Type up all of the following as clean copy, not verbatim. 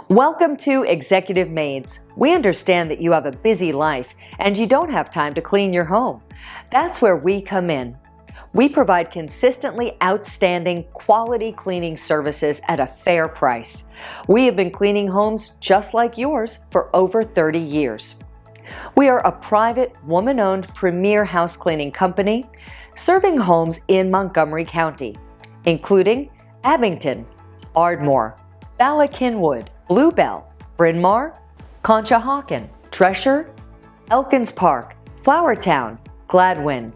Welcome to Executive Maids. We understand that you have a busy life and you don't have time to clean your home. That's where we come in. We provide consistently outstanding quality cleaning services at a fair price. We have been cleaning homes just like yours for over 30 years. We are a private, woman-owned premier house cleaning company serving homes in Montgomery County, including Abington, Ardmore, Bala Cynwyd, Bluebell, Bryn Mawr, Conshohocken, Dresher, Elkins Park, Flourtown, Gladwyne,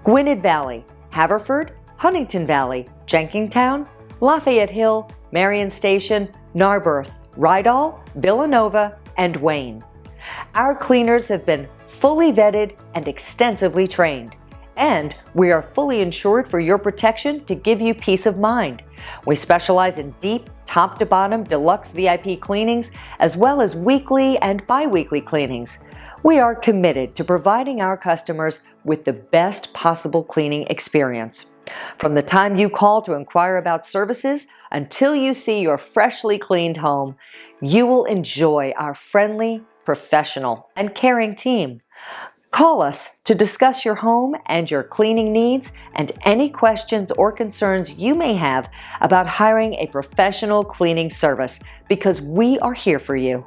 Gwynedd Valley, Haverford, Huntingdon Valley, Jenkintown, Lafayette Hill, Merion Station, Narberth, Rydal, Villanova, and Wayne. Our cleaners have been fully vetted and extensively trained, and we are fully insured for your protection to give you peace of mind. We specialize in deep, top-to-bottom deluxe VIP cleanings, as well as weekly and biweekly cleanings. We are committed to providing our customers with the best possible cleaning experience. From the time you call to inquire about services until you see your freshly cleaned home, you will enjoy our friendly, professional, and caring team. Call us to discuss your home and your cleaning needs and any questions or concerns you may have about hiring a professional cleaning service, because we are here for you.